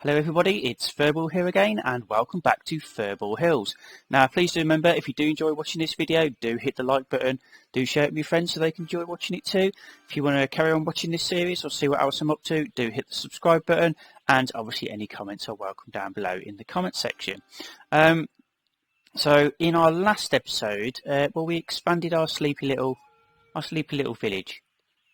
Hello everybody, it's Furball here again and welcome back to Furball Hills. Now please do remember, if you do enjoy watching this video, do hit the like button, do share it with your friends so they can enjoy watching it too. If you want to carry on watching this series or see what else I'm up to, do hit the subscribe button, and obviously any comments are welcome down below in the comment section. So in our last episode, we expanded our sleepy little village.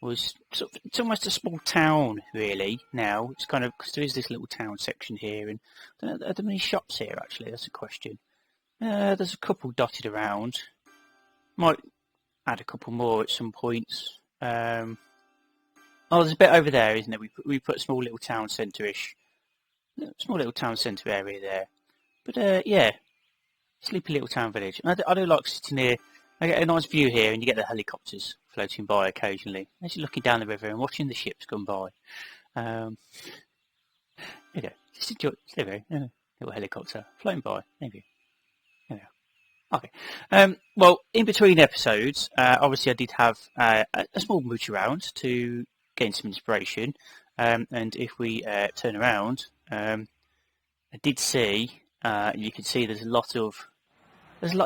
It's almost a small town really now. It's kind of, because there is this little town section here, and I don't know, are there many shops here actually? That's a question. There's a couple dotted around. Might add a couple more at some points. There's a bit over there, isn't there? We put a small little town centre-ish, small little town centre area there. But yeah, sleepy little town village. And I do like sitting here. I get a nice view here, and you get the helicopters floating by occasionally. As you're looking down the river and watching the ships come by. There you go. Just enjoy. There you go. Little helicopter floating by. There you go. Okay. Well, in between episodes, obviously I did have a small mooch around to gain some inspiration. And if we turn around, I did see. You can see there's a lot of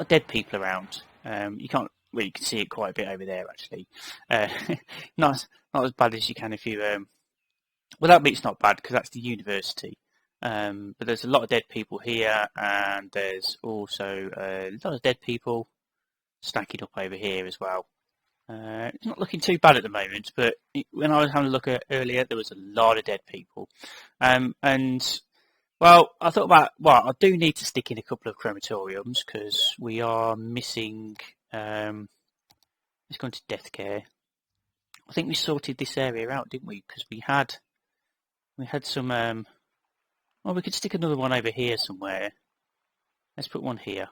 dead people around. You can't really, you can see it quite a bit over there actually. Not as bad as you can if you. Well, that bit's not bad because that's the university. But there's a lot of dead people here, and there's also a lot of dead people stacking up over here as well. It's not looking too bad at the moment, but when I was having a look at earlier, there was a lot of dead people. And well, I thought about, I do need to stick in a couple of crematoriums because we are missing. Let's go into death care. I think we sorted this area out, didn't we? Because we had some. Well, we could stick another one over here somewhere. Let's put one here.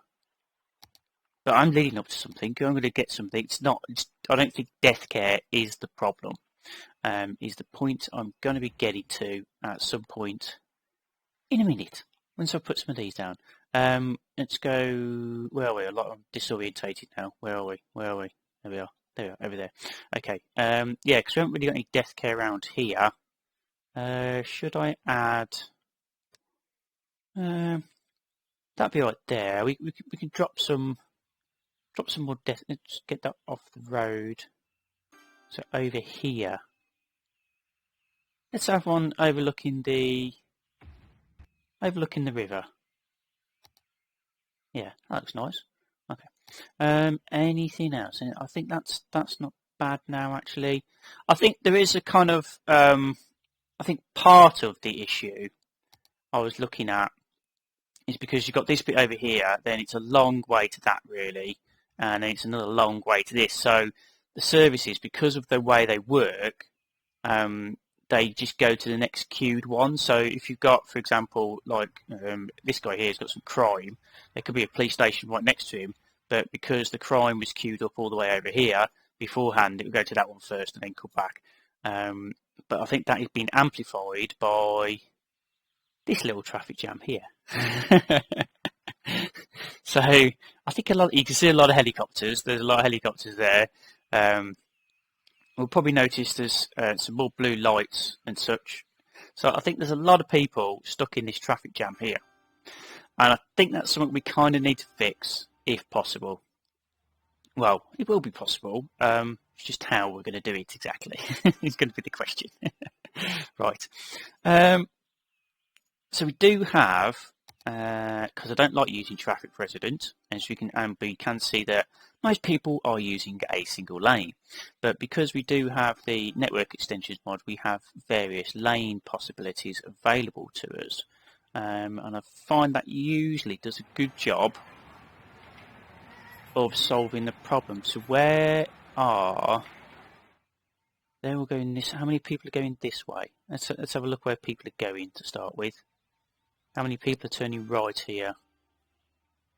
But I'm leading up to something. I'm going to get something. I don't think death care is the problem. Is the point I'm going to be getting to at some point. In a minute, once I put some of these down. Let's go. Where are we? I'm disorientated now. Where are we? There we are. There, over there. Okay. Yeah, because we haven't really got any death care around here. Should I add? That'd be right there. We can drop some more death. Let's get that off the road. So over here. Let's have one overlooking the river. Yeah, that looks nice. Okay. Anything else? I think that's not bad now, actually. I think there is a kind of I think part of the issue I was looking at is because you've got this bit over here, then it's a long way to that really, and then it's another long way to this. So the services, because of the way they work, they just go to the next queued one. So if you've got, for example, like this guy here has got some crime, there could be a police station right next to him, but because the crime was queued up all the way over here beforehand, it would go to that one first and then come back. But I think that is being amplified by this little traffic jam here. So I think you can see a lot of helicopters. There's a lot of helicopters there. We'll probably notice there's some more blue lights and such. So I think there's a lot of people stuck in this traffic jam here. And I think that's something we kind of need to fix, if possible. Well, it will be possible. It's just how we're going to do it exactly. It's going to be the question. Right. So we do have, because I don't like using traffic resident, as we can see that most people are using a single lane. But because we do have the network extensions mod, we have various lane possibilities available to us. And I find that usually does a good job of solving the problem. So they're all going this. How many people are going this way? Let's have a look where people are going to start with. How many people are turning right here,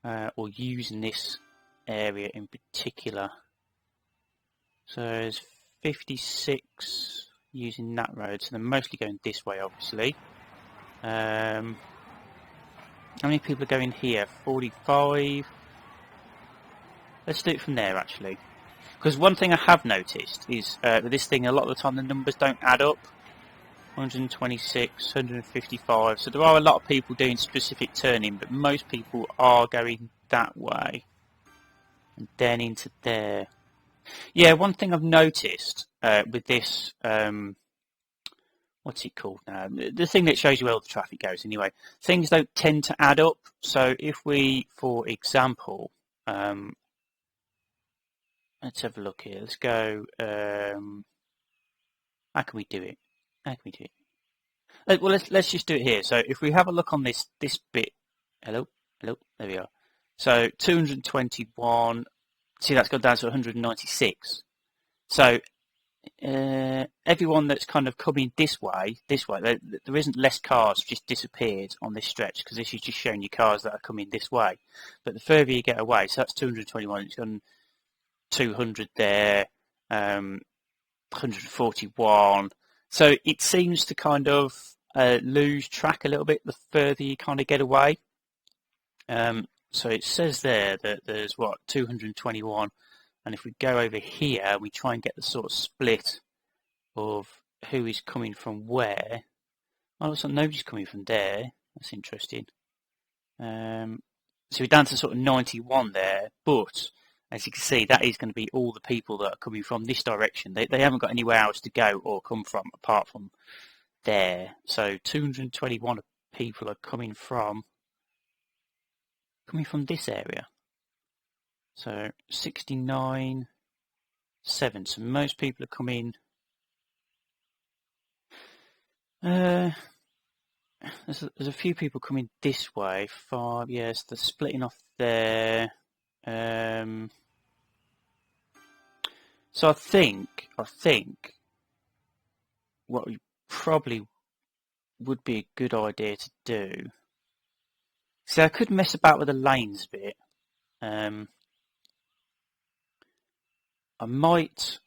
or using this area in particular? So there's 56 using that road, so they're mostly going this way, obviously. How many people are going here? 45. Let's do it from there, actually. Because one thing I have noticed is with this thing, a lot of the time the numbers don't add up. 126, 155. So there are a lot of people doing specific turning, but most people are going that way and then into there. Yeah, one thing I've noticed with this, what's it called now? The thing that shows you where all the traffic goes anyway. Things don't tend to add up. So if we, for example, let's have a look here. Let's go, how can we do it? How can we do it? Well, let's just do it here. So if we have a look on this bit, hello, there we are. So 221. See, that's gone down to 196. So everyone that's kind of coming this way, there isn't less cars just disappeared on this stretch because this is just showing you cars that are coming this way. But the further you get away, so that's 221. It's gone 200 there, 141. So it seems to kind of lose track a little bit the further you kind of get away. So it says there that there's 221, and if we go over here, we try and get the sort of split of who is coming from where. Oh, looks like nobody's coming from there. That's interesting. So we're down to sort of 91 there, but as you can see, that is going to be all the people that are coming from this direction. They haven't got anywhere else to go or come from apart from there. So 221 people are coming from this area. So 69, 7. So most people are coming. There's a few people coming this way. 5. Yes, they're splitting off there. So I think what we probably would be a good idea to do. So I could mess about with the lanes a bit. I might.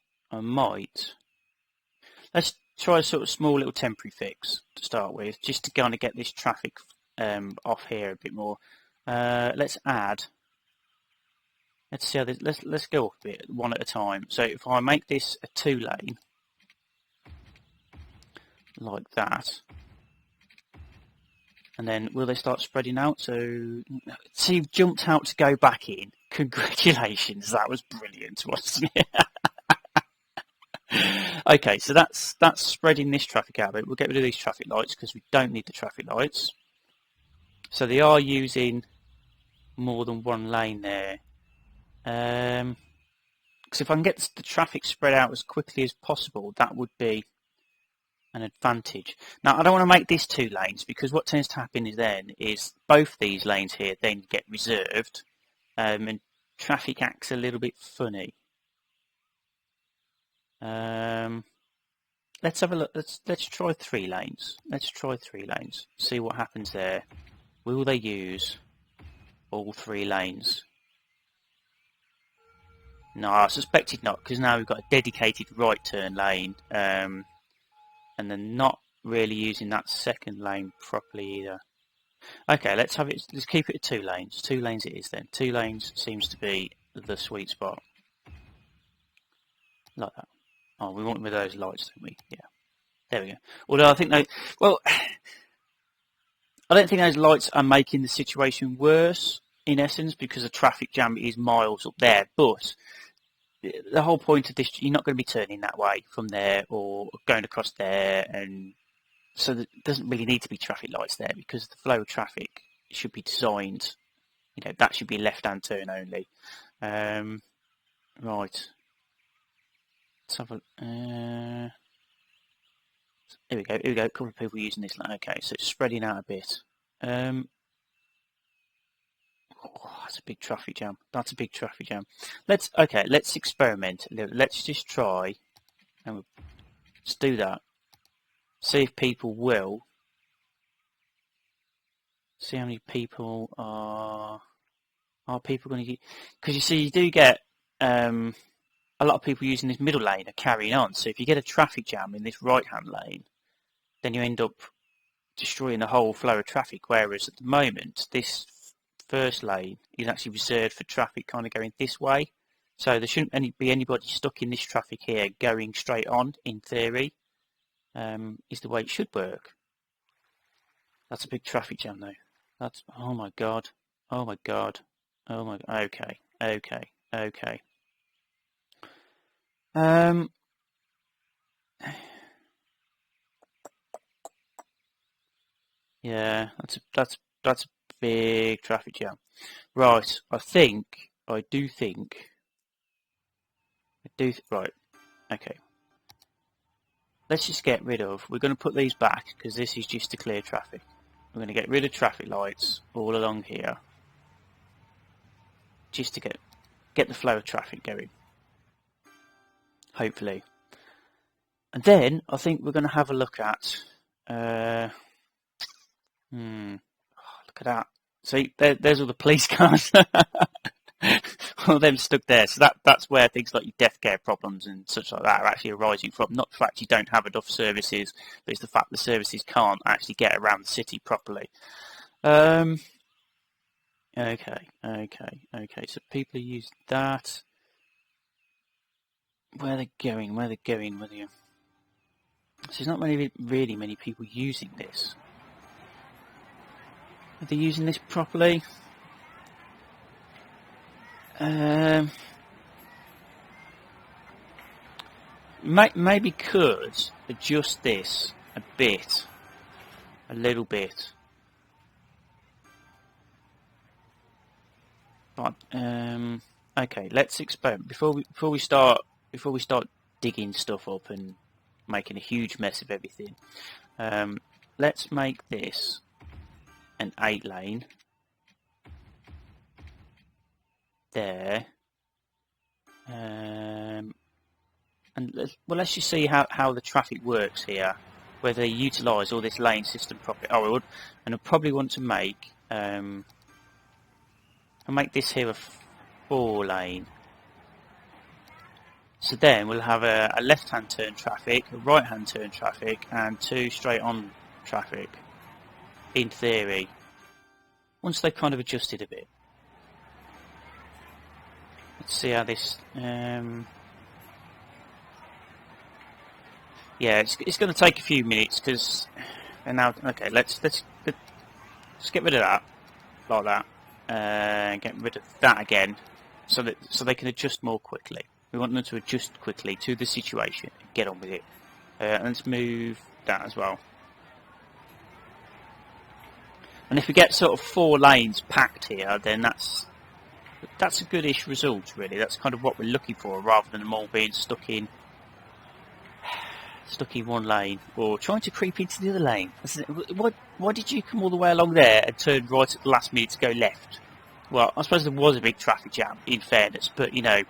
Let's try a sort of small little temporary fix to start with, just to kind of get this traffic off here a bit more. Let's add. Let's see how this. Let's go off a bit, one at a time. So if I make this a 2-lane, like that, and then will they start spreading out? So you've jumped out to go back in. Congratulations, that was brilliant, wasn't it? Okay, so that's spreading this traffic out a bit. We'll get rid of these traffic lights because we don't need the traffic lights. So they are using more than one lane there. Because if I can get the traffic spread out as quickly as possible, that would be an advantage. Now, I don't want to make this 2 lanes because what tends to happen is both these lanes here then get reserved, and traffic acts a little bit funny. Let's have a look. Let's try 3 lanes. See what happens there. Will they use all 3 lanes? No, I suspected not, because now we've got a dedicated right turn lane, and they're not really using that second lane properly either. Okay, let's keep it at 2 lanes. 2 lanes it is then. 2 lanes seems to be the sweet spot. Like that. Oh, we want them with those lights, don't we? Yeah. There we go. Although I think I don't think those lights are making the situation worse, in essence, because the traffic jam is miles up there, but the whole point of this, you're not going to be turning that way from there or going across there, and so there doesn't really need to be traffic lights there because the flow of traffic should be designed, that should be left-hand turn only. Right. Let's have a, here we go, a couple of people using this line. Okay, so it's spreading out a bit. That's a big traffic jam. Let's experiment a little. Let's just try, and let's do that. See if people will. See how many people are people going to get? Because you see, you do get a lot of people using this middle lane are carrying on. So if you get a traffic jam in this right-hand lane, then you end up destroying the whole flow of traffic. Whereas at the moment, this first lane is actually reserved for traffic kind of going this way, so there shouldn't be anybody stuck in this traffic here going straight on, in theory. is the way it should work. That's a big traffic jam though. That's, oh my god, oh my god, oh my, okay. Yeah, that's a big traffic jam. Right, I do think, right, okay. Let's just get rid of, we're going to put these back because this is just to clear traffic. We're going to get rid of traffic lights all along here just to get the flow of traffic going, hopefully. And then I think we're going to have a look at, look at that. See, there's all the police cars. All of them stuck there. So that's where things like your death care problems and such like that are actually arising from. Not the fact you don't have enough services, but it's the fact the services can't actually get around the city properly. Okay. So people are using that. Where they're going. So there's not really many people using this. Are they using this properly? Maybe could adjust this a little bit. But okay, let's experiment before we start digging stuff up and making a huge mess of everything. Let's make this an 8-lane. There, and let's just see how the traffic works here, whether they utilise all this lane system properly. Oh, and I probably want to make I'll make this here a 4-lane. So then we'll have a left-hand turn traffic, a right-hand turn traffic, and 2 straight-on traffic. In theory, once they've kind of adjusted a bit. Let's see how this. Yeah, it's going to take a few minutes because. And now, okay, let's get rid of that, like that, and get rid of that again, so they can adjust more quickly. We want them to adjust quickly to the situation and get on with it. And let's move that as well. And if we get sort of 4 lanes packed here, then that's a goodish result, really. That's kind of what we're looking for, rather than them all being stuck in one lane or trying to creep into the other lane. Why did you come all the way along there and turn right at the last minute to go left? Well, I suppose there was a big traffic jam, in fairness, but you know,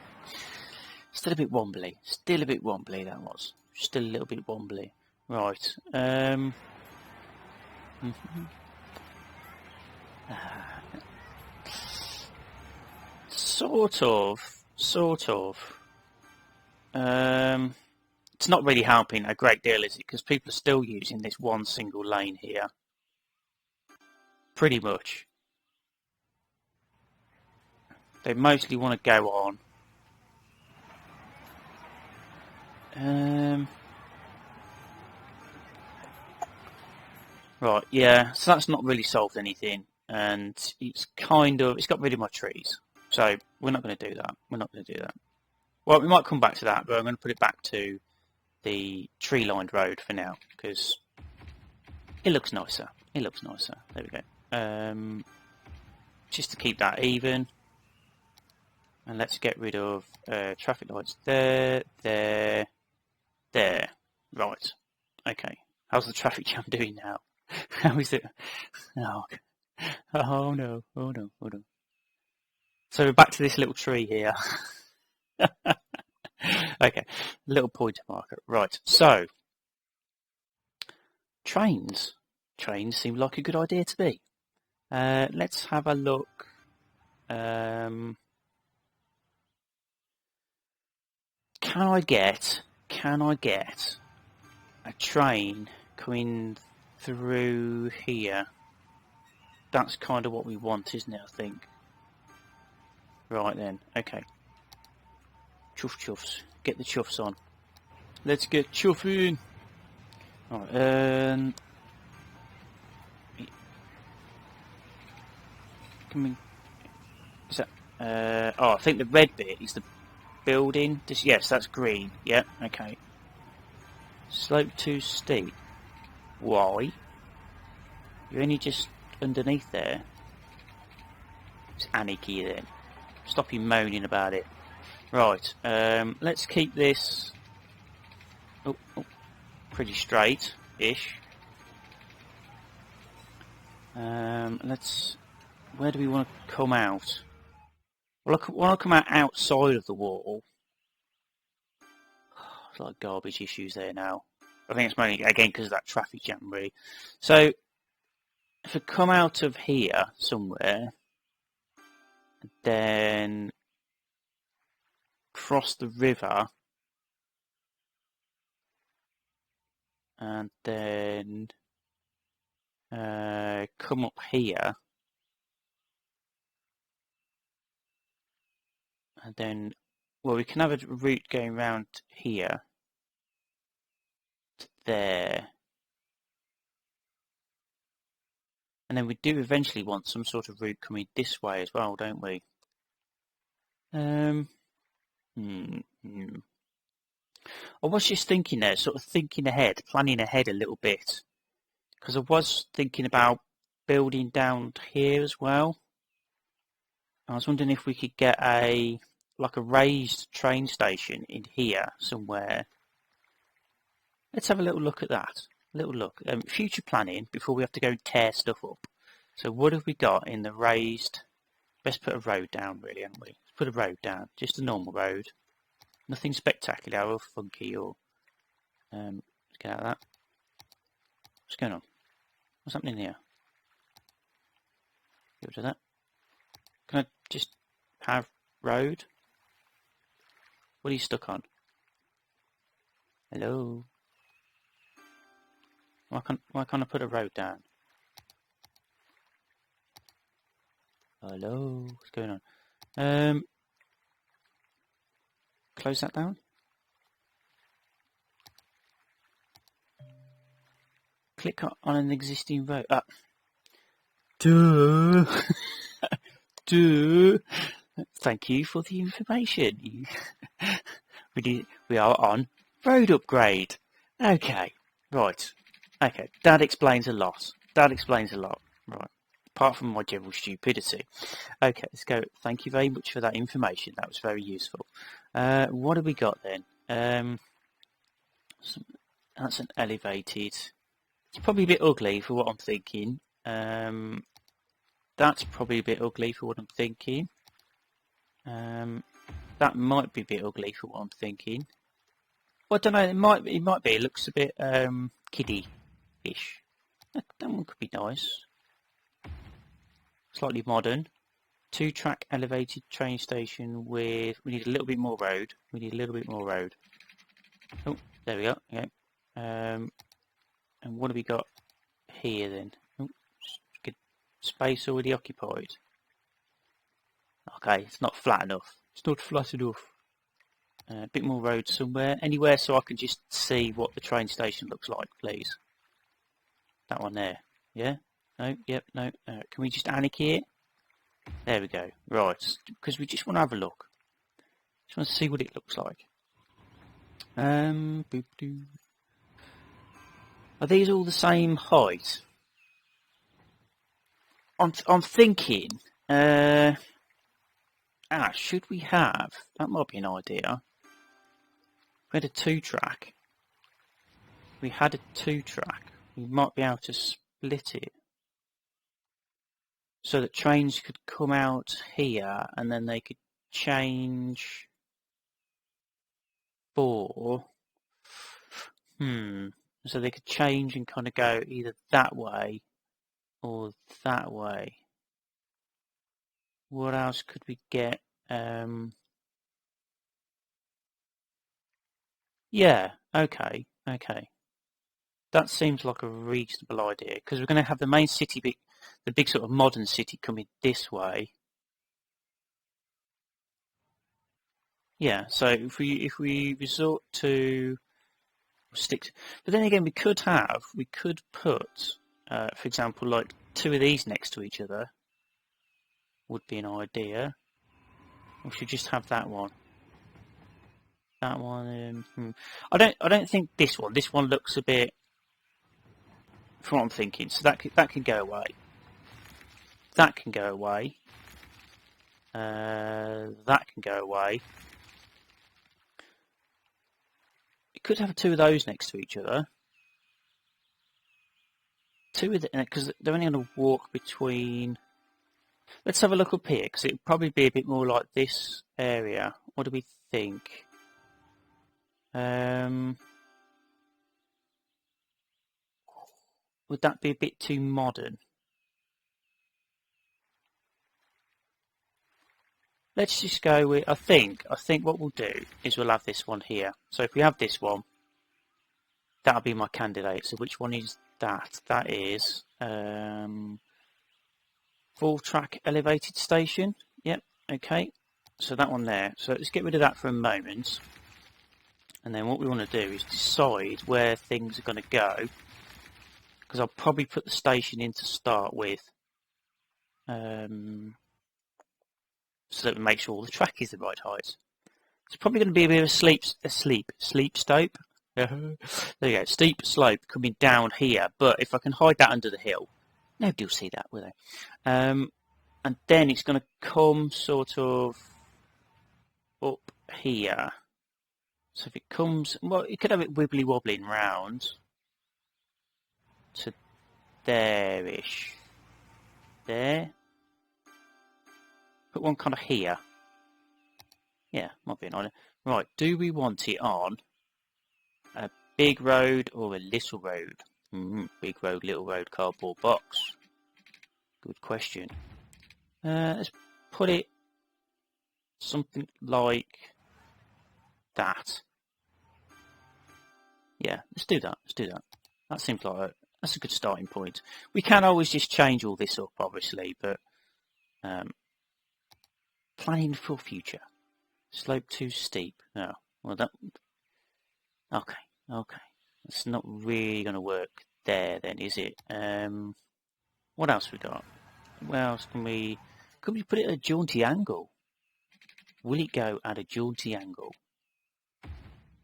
still a bit wobbly. That was still a little bit wobbly. Right. Sort of. It's not really helping a great deal, is it? Because people are still using this one single lane here. Pretty much. They mostly want to go on. Right, yeah, so that's not really solved anything. And it's got rid of my trees. So we're not going to do that. Well, we might come back to that, but I'm going to put it back to the tree-lined road for now, because it looks nicer. There we go. Just to keep that even. And let's get rid of traffic lights there. Right. Okay. How's the traffic jam doing now? How is it? Oh no. So we're back to this little tree here. Okay, little pointer marker. Right, so trains seem like a good idea to me. Let's have a look. Can I get a train coming through here? That's kind of what we want, isn't it, I think? Right then, okay. Chuffs. Get the chuffs on. Let's get chuffing. Right, can we... Is that... oh, I think the red bit is the building. Yes, that's green. Yeah, okay. Slope too steep. Why? You're only just underneath there. It's anarchy then. Stop you moaning about it. Right, let's keep this pretty straight-ish. Where do we want to come out? Well, I want to come out outside of the wall. There's a lot of garbage issues there now. I think it's mainly, again, because of that traffic jam, really. So, if I come out of here somewhere, then cross the river, and then come up here, and then, well, we can have a route going round here to there. And then we do eventually want some sort of route coming this way as well, don't we? I was just thinking there, sort of thinking ahead, planning ahead a little bit. Because I was thinking about building down here as well. I was wondering if we could get a raised train station in here somewhere. Let's have a little look at that. Little look. Future planning before we have to go and tear stuff up. So what have we got in the raised? Best put a road down, really, haven't we? Let's put a road down. Just a normal road. Nothing spectacular or funky or... let's get out of that. What's going on? What's happening here? Get rid of that. Can I just have road? What are you stuck on? Hello? Why can't I put a road down? Hello? What's going on? Close that down. Click on an existing road. Duh. Duh. Thank you for the information. We are on road upgrade. Okay. Right. Okay. That explains a lot. Right. Apart from my general stupidity. Okay, let's go. Thank you very much for that information. That was very useful. What have we got then? That's an elevated. It's probably a bit ugly for what I'm thinking. That's probably a bit ugly for what I'm thinking. That might be a bit ugly for what I'm thinking. Well, I don't know. It might be. It looks a bit kiddie-ish. That one could be nice. Slightly modern. 2-track elevated train station with... We need a little bit more road. Oh, there we go. Okay. And what have we got here then? Oh, good. Space already occupied. Okay, it's not flat enough. A bit more road somewhere. Anywhere so I can just see what the train station looks like, please. That one there. Yeah? No? Yep, no. Can we just anarchy it? There we go. Right. Because we just want to have a look. Just want to see what it looks like. Boop-doo. Are these all the same height? I'm thinking... should we have... That might be an idea. We had a 2-track. We might be able to split it. So that trains could come out here and then they could change for... So they could change and kind of go either that way or that way. What else could we get? Yeah, okay. That seems like a reasonable idea because we're going to have the main city, the big sort of modern city coming this way. Yeah, so if we resort to stick. But then again, we could put, for example, like 2 of these next to each other. Would be an idea. Or should we just have that one? That one. I don't think this one. This one looks a bit. From what I'm thinking, so that can go away. That can go away. That can go away. You could have 2 of those next to each other. 2 of them, because they're only going to walk between. Let's have a look up here, because it would probably be a bit more like this area. What do we think? Would that be a bit too modern? Let's just go with, I think what we'll do is we'll have this one here. So if we have this one, that'll be my candidate. So which one is that? That is full track elevated station. Yep, okay. So that one there. So let's get rid of that for a moment. And then what we want to do is decide where things are going to go. Because I'll probably put the station in to start with. So that we make sure all the track is the right height. It's probably going to be a bit of a steep slope. There you go, steep slope coming down here. But if I can hide that under the hill, nobody will see that, will they? And then it's going to come sort of up here. So if it comes, well, you could have it wibbly wobbling round to there-ish. There. Put one kind of here. Yeah, might be an idea. Right, do we want it on a big road or a little road? Big road, little road, cardboard box. Good question. Let's put it something like that. Yeah, let's do that. Let's do that. That seems like that's a good starting point. We can always just change all this up, obviously, but planning for future. Slope too steep. No. Well, that. Okay. Okay. It's not really going to work there, then, is it? What else we got? Where else can we? Could we put it at a jaunty angle? Will it go at a jaunty angle?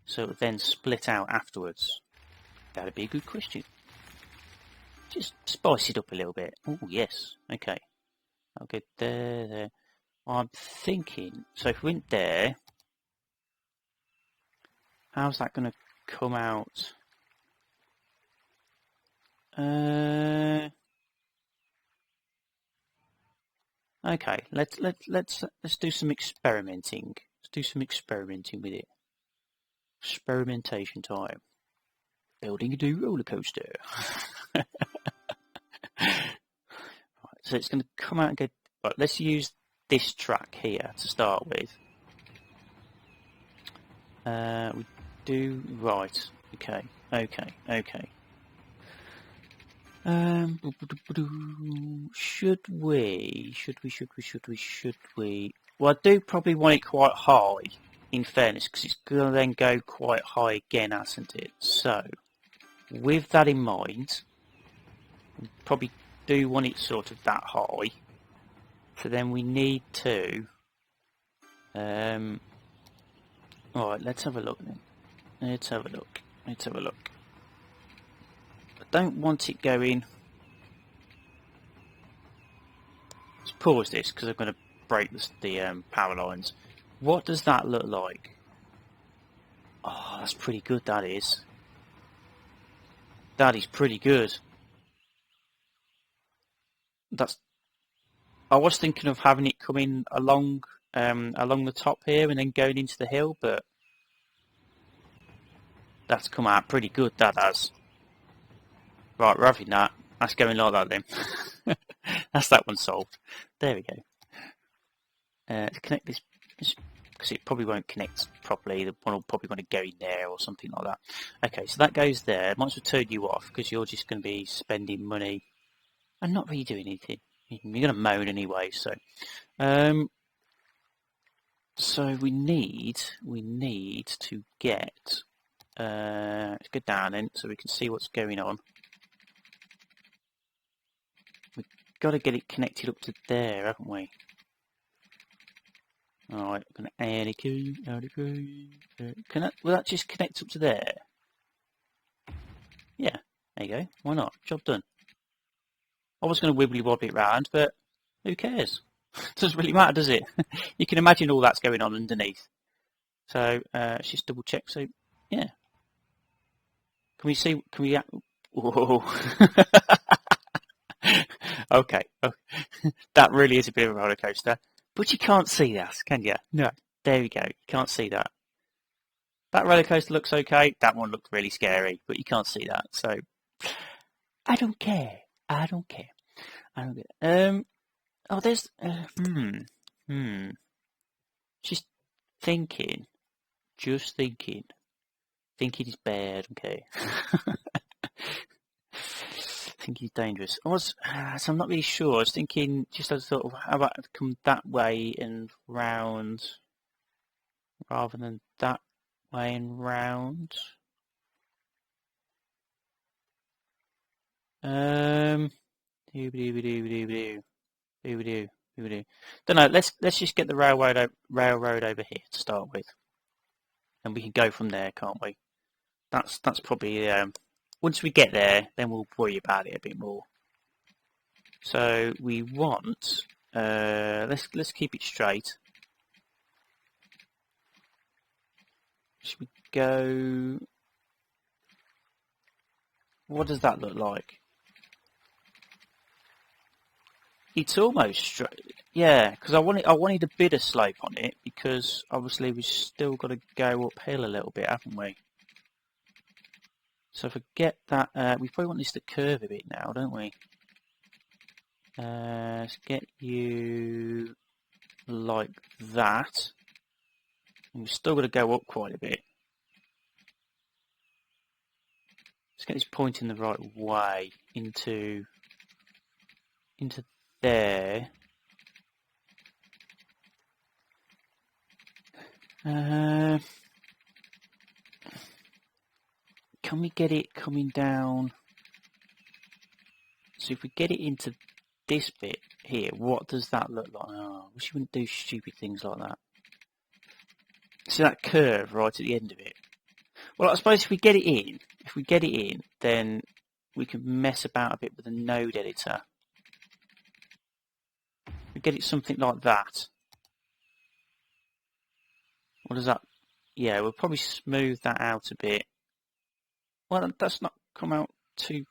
So it would then split out afterwards. That'd be a good question. Just spice it up a little bit. Oh yes. Okay. I'll go there. I'm thinking, so if we went there, how's that going to come out? Okay, let's do some experimenting. Let's do some experimenting with it. Experimentation time. Building a new roller coaster. Right, so it's going to come out and go. Right, let's use this track here to start with. We do right. Okay. Should we? Well, I do probably want it quite high, in fairness, because it's going to then go quite high again, hasn't it? So, with that in mind, we probably do want it sort of that high. So then we need to. Alright, let's have a look then. Let's have a look. I don't want it going. Let's pause this because I'm going to break the power lines. What does that look like? Oh, that's pretty good, that is. That is pretty good. I was thinking of having it coming along the top here and then going into the hill, but that's come out pretty good, that has. Right, we're having that. That's going like that then. That's that one solved. There we go. To connect this, because it probably won't connect properly. The one will probably want to go in there or something like that. Okay, so that goes there. Might as well turn you off because you're just going to be spending money and not really doing anything. You're going to moan anyway, so. So we need to get let's go down then so we can see what's going on. We've got to get it connected up to there, haven't we? Alright, I'm going to add a key. Will that just connect up to there? Yeah, there you go. Why not? Job done. I was going to wibbly wobbly it round, but who cares? Doesn't really matter, does it? You can imagine all that's going on underneath. So let's just double check. So yeah, can we see? Can we? Whoa. Okay. Oh. That really is a bit of a roller coaster, but you can't see that, can you? No. There we go. You can't see that. That roller coaster looks okay. That one looked really scary, but you can't see that. So I don't care. I don't care. I don't care. Oh, there's. Just thinking. Just thinking. Thinking is bad. Okay. Thinking is dangerous. So I'm not really sure. I was thinking, just as sort of, how about come that way and round, rather than that way and round. Don't know. Let's just get the railroad over here to start with, and we can go from there, can't we? That's probably once we get there, then we'll worry about it a bit more. So we want let's keep it straight. Should we go? What does that look like? It's almost straight, yeah. Because I wanted a bit of slope on it because obviously we've still got to go uphill a little bit, haven't we? So forget that. We probably want this to curve a bit now, don't we? Let's get you like that. And we've still got to go up quite a bit. Let's get this pointing the right way into there. Can we get it coming down? So if we get it into this bit here, what does that look like? Oh, I wish you wouldn't do stupid things like that. See that curve right at the end of it? Well, I suppose if we get it in, then we can mess about a bit with the node editor. We get it something like that. What does that? Yeah, we'll probably smooth that out a bit. Well, that's not come out too.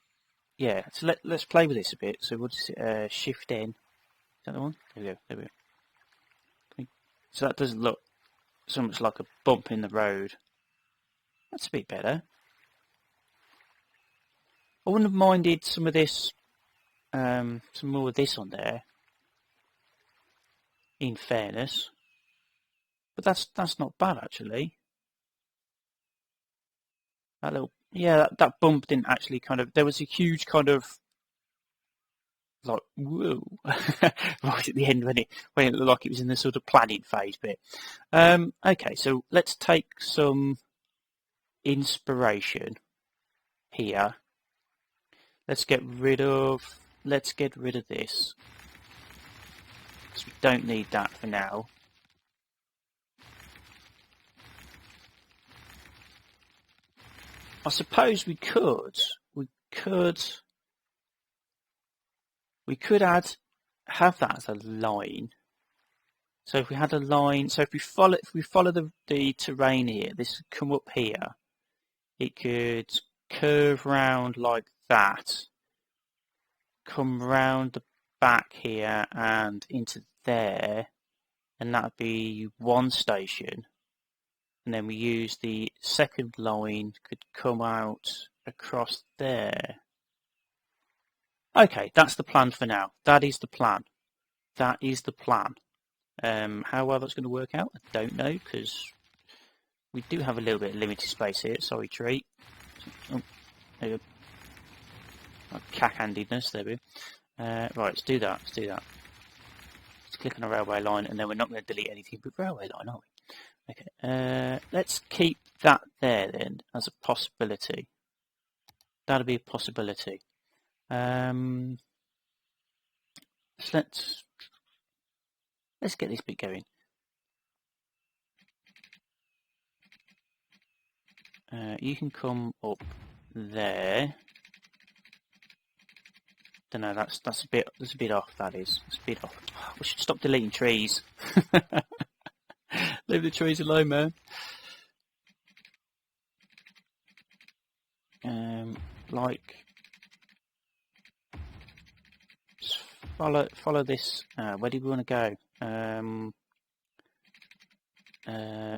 Yeah, so let's play with this a bit. So we'll just shift in. Is that the one? There we go. There we go. So that doesn't look so much like a bump in the road. That's a bit better. I wouldn't have minded some of this, some more of this on there. In fairness, but that's not bad actually. That little, yeah, that bump didn't actually kind of. There was a huge kind of like whoa right at the end when it looked like it was in the sort of planning phase bit. Okay, so let's take some inspiration here. Let's get rid of this. Because we don't need that for now. I suppose we could have that as a line. So if we had a line, so if we follow the terrain here, this would come up here. It could curve round like that, come round the back here and into there, and that would be one station. And then we use the second line, could come out across there. Okay, that's the plan for now. That is the plan. That is the plan. How well that's going to work out, I don't know, because we do have a little bit of limited space here. Sorry, tree. Oh, there we go. Cack-handedness, there we go. Right, let's do that. Let's click on a railway line, and then we're not going to delete anything but railway line, are we? Okay, let's keep that there then as a possibility. That'll be a possibility. So let's get this bit going. You can come up there. Don't know. That's a bit off. That is. It's a bit off. We should stop deleting trees. Leave the trees alone, man. Like, just follow this. Where do we want to go?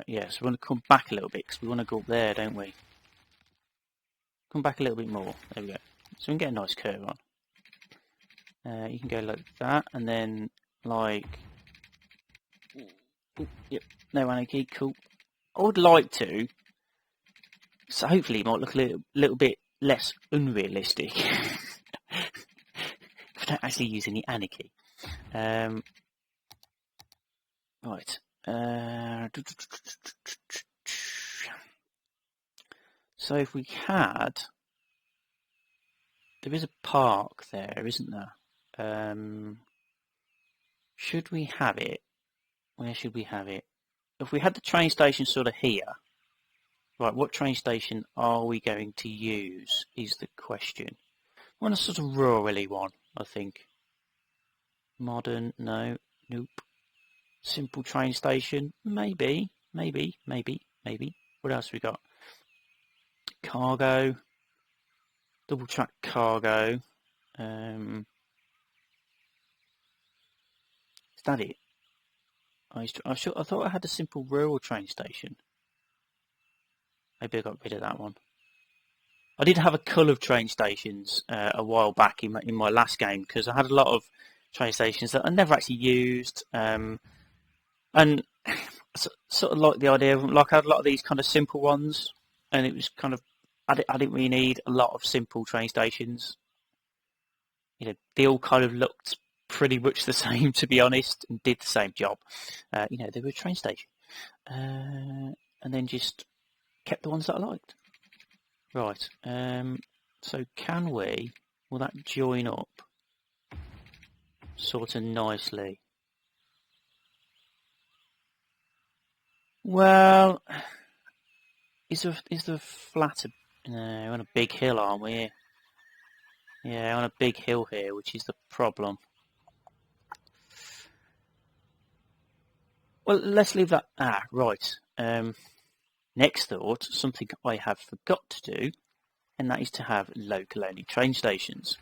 Yeah, so we want to come back a little bit because we want to go up there, don't we? Come back a little bit more. There we go. So we can get a nice curve on. You can go like that, and then like, yep, no anarchy, cool. I would like to. So hopefully it might look a little bit less unrealistic. If I don't actually use any anarchy. Right. So if we had, there is a park there, isn't there? Should we have it? Where should we have it? If we had the train station sort of here, right, what train station are we going to use is the question. I want a sort of rurally one, I think. Modern, no, nope. Simple train station, maybe. What else have we got? Cargo, double track cargo. Is that it? I thought I had a simple rural train station. Maybe I got rid of that one. I did have a cull of train stations a while back in my last game because I had a lot of train stations that I never actually used, and sort of like the idea of like I had a lot of these kind of simple ones, and it was kind of I didn't really need a lot of simple train stations. You know, they all kind of looked pretty much the same, to be honest, and did the same job. You know, they were a train station, and then just kept the ones that I liked. Right. So can we? Will that join up sort of nicely? Well, is there flatter? No, we're on a big hill, aren't we? Yeah, on a big hill here, which is the problem. Well, let's leave that. Right. Next thought, something I have forgot to do, and that is to have local-only train stations,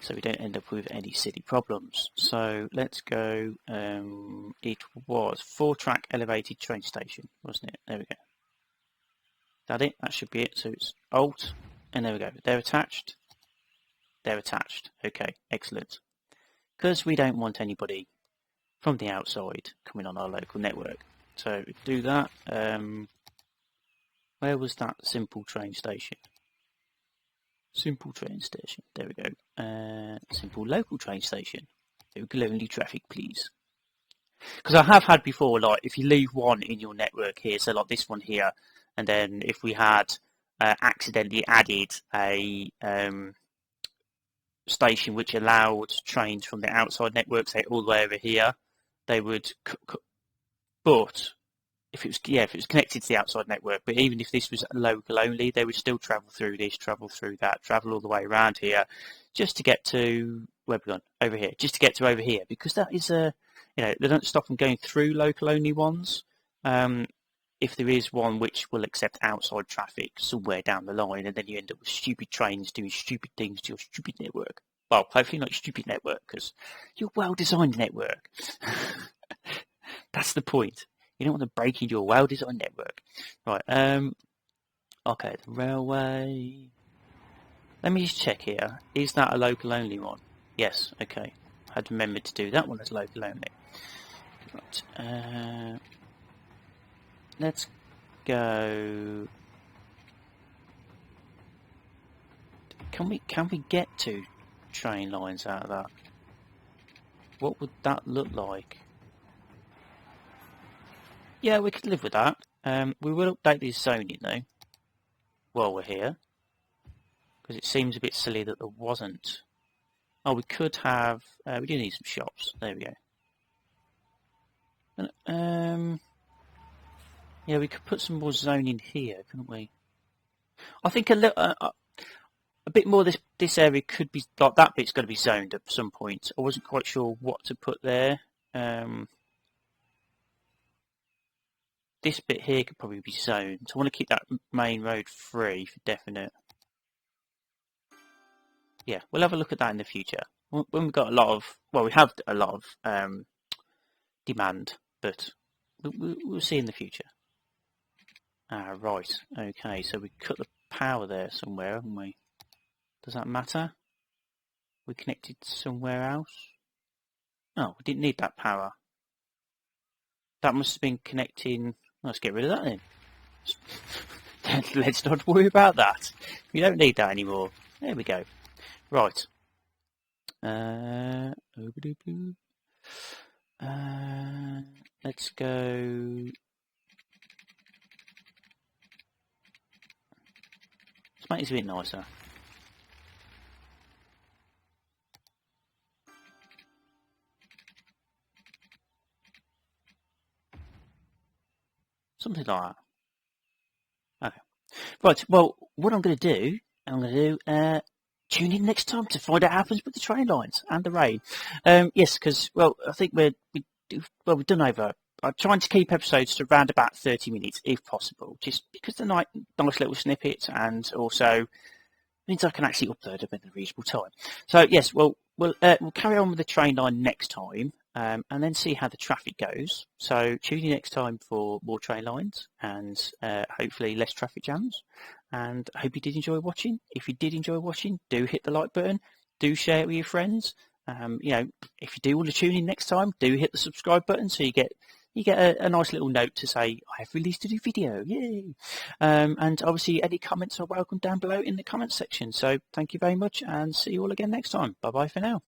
so we don't end up with any city problems. So let's go. It was 4-track elevated train station, wasn't it? There we go. Is that it? That should be it. So it's Alt, and there we go. They're attached. They're attached. Okay, excellent. Because we don't want anybody from the outside coming on our local network. So do that. Where was that simple train station? Simple train station. There we go. Simple local train station. Local only traffic, please. Because I have had before, like if you leave one in your network here, so like this one here, and then if we had accidentally added a station which allowed trains from the outside network, say all the way over here, they would. But if it was connected to the outside network, but even if this was local only, they would still travel through this, travel through that, travel all the way around here, just to get to where we've gone over here, just to get to over here, because that is they don't stop them going through local only ones. If there is one which will accept outside traffic somewhere down the line, and then you end up with stupid trains doing stupid things to your stupid network. Well, hopefully not stupid network, because you're a well-designed network. That's the point. You don't want to break into your well-designed network. Right, okay, the railway. Let me just check here. Is that a local-only one? Yes, okay. I had remembered to do that one as local-only. Right, let's go. Can we get 2 train lines out of that? What would that look like? Yeah, we could live with that. We will update this zoning though while we're here, because it seems a bit silly that there wasn't. Oh, we could have. We do need some shops. There we go. Yeah, we could put some more zoning here, couldn't we? I think a little, a bit more. This area could be like that bit's got to be zoned at some point. I wasn't quite sure what to put there. This bit here could probably be zoned. So I want to keep that main road free for definite. Yeah, we'll have a look at that in the future. When we've got a lot of, well, we have a lot of demand, but we'll see in the future. Ah, right. Okay, so we cut the power there somewhere, haven't we? Does that matter? We connected somewhere else? Oh, we didn't need that power. That must have been connecting. Let's get rid of that then. Let's not worry about that. We don't need that anymore. There we go. Right. Let's go. Let's make this a bit nicer. Something like that. Okay. Right, well, what I'm going to do, tune in next time to find out what happens with the train lines and the rain. Yes, because, well, I think we've done over. I'm trying to keep episodes to around about 30 minutes, if possible, just because they're nice little snippets, and also means I can actually upload them at a reasonable time. So, yes, well, we'll carry on with the train line next time. And then see how the traffic goes. So tune in next time for more train lines and hopefully less traffic jams. And I hope you did enjoy watching. If you did enjoy watching, do hit the like button. Do share it with your friends. If you do want to tune in next time, do hit the subscribe button so you get a nice little note to say I have released a new video. Yay! And obviously any comments are welcome down below in the comments section. So thank you very much and see you all again next time. Bye bye for now.